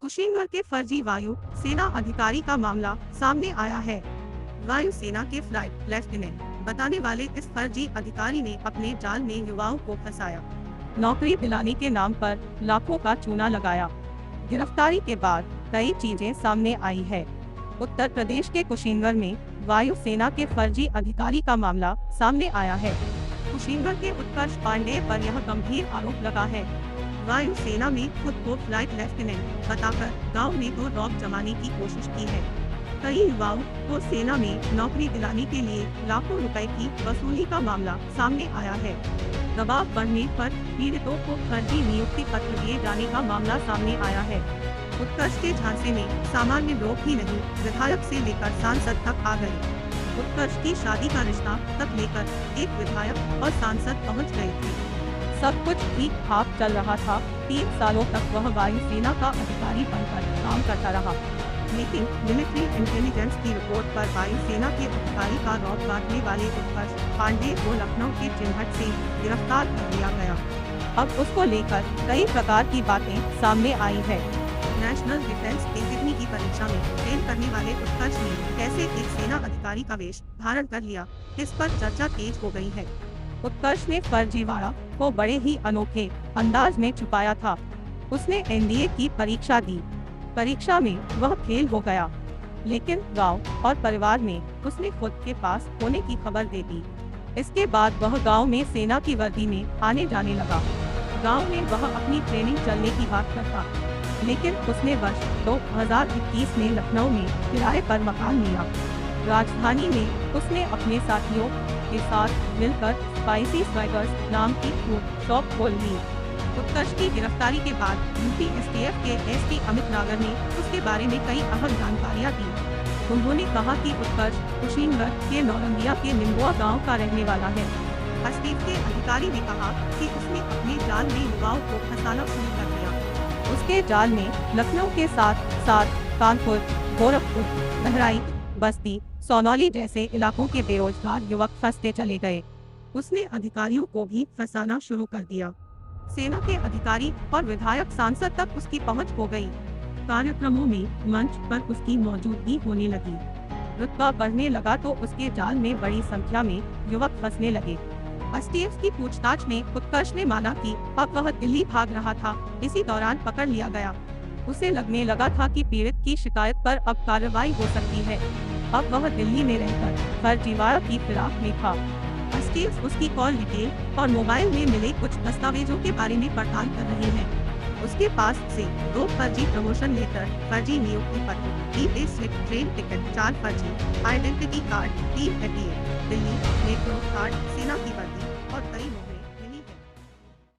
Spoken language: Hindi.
कुशीनगर के फर्जी वायु सेना अधिकारी का मामला सामने आया है। वायु सेना के फ्लाइट लेफ्टिनेंट बताने वाले इस फर्जी अधिकारी ने अपने जाल में युवाओं को फंसाया, नौकरी दिलाने के नाम पर लाखों का चूना लगाया। गिरफ्तारी के बाद कई चीजें सामने आई है। उत्तर प्रदेश के कुशीनगर में वायु सेना के फर्जी अधिकारी का मामला सामने आया है। कुशीनगर के उत्कर्ष पांडेय पर यह गंभीर आरोप लगा है। वायु सेना में खुद को फ्लाइट लेफ्टिनेंट बताकर गांव में तो रौब जमाने की कोशिश की है। कई युवाओं को सेना में नौकरी दिलाने के लिए लाखों रुपए की वसूली का मामला सामने आया है। दबाव बढ़ने पर पीड़ितों को फर्जी नियुक्ति पत्र दिए जाने का मामला सामने आया है। उत्कर्ष के झांसे में सामान्य लोग ही नहीं, विधायक से लेकर सांसद तक आ गए। उत्कर्ष की शादी का रिश्ता तक लेकर एक विधायक और सांसद पहुंच गए थे। सब कुछ ठीक ठाक चल रहा था। 3 सालों तक वह वायु सेना का अधिकारी बनकर काम करता रहा, लेकिन मिलिट्री इंटेलिजेंस की रिपोर्ट पर वायु सेना के अधिकारी का रौब बांटने वाले उत्कर्ष पांडेय को लखनऊ के चिन्हट से गिरफ्तार कर लिया गया। अब उसको लेकर कई प्रकार की बातें सामने आई है। नेशनल डिफेंस एकेडमी की परीक्षा में फेल करने वाले उत्कर्ष ने कैसे एक सेना अधिकारी का वेश धारण कर लिया, इस पर चर्चा तेज हो गई है। उत्कर्ष ने फर्जीवाड़ा को बड़े ही अनोखे अंदाज में छुपाया था। उसने एनडीए की परीक्षा दी। परीक्षा में वह फेल हो गया, लेकिन गांव और परिवार में उसने खुद के पास होने की खबर दे दी। इसके बाद वह गांव में सेना की वर्दी में आने जाने लगा। गांव में वह अपनी ट्रेनिंग चलने की बात करता, लेकिन उसने वर्ष 2021 में लखनऊ में किराए पर मकान लिया। राजधानी में उसने अपने साथियों के साथ मिलकर स्पाइसी स्वैगर्स नाम की फूड शॉप खोल ली। उत्कर्ष की गिरफ्तारी के बाद यूपी एसटीएफ के एसपी अमित नागर ने उसके बारे में कई अहम जानकारियां दी। उन्होंने कहा कि उत्कर्ष कुशीनगर के नौरंगिया के निम्बुआ गांव का रहने वाला है। एसटीएफ के अधिकारी ने कहा कि उसने अपने जाल में युवाओं को फंसाना शुरू कर दिया। उसके जाल में लखनऊ के साथ साथ कानपुर, गोरखपुर, बहराइच, बस्ती, सोनौली जैसे इलाकों के बेरोजगार युवक फंसते चले गए। उसने अधिकारियों को भी फंसाना शुरू कर दिया। सेना के अधिकारी और विधायक सांसद तक उसकी पहुंच हो गई। कार्यक्रमों में मंच पर उसकी मौजूदगी होने लगी। रुतबा बढ़ने लगा तो उसके जाल में बड़ी संख्या में युवक फंसने लगे। एसटीएफ की पूछताछ में उत्कर्ष ने माना कि अब वह दिल्ली भाग रहा था। इसी दौरान पकड़ लिया गया। उसे लगने लगा था कि पीड़ित की शिकायत पर अब कार्रवाई हो सकती है। अब वह दिल्ली में रहकर फर्जीवाड़ा की फिराक में था। एसटीएफ उसकी कॉल डिटेल और मोबाइल में मिले कुछ दस्तावेजों के बारे में पड़ताल कर रही है। उसके पास से 2 फर्जी प्रमोशन लेटर, फर्जी नियुक्ति पत्र, ई-पे स्लिप, ट्रेन टिकट, 4 फर्जी identity card, 3 ATM, Delhi metro card, सेना की वर्दी और कई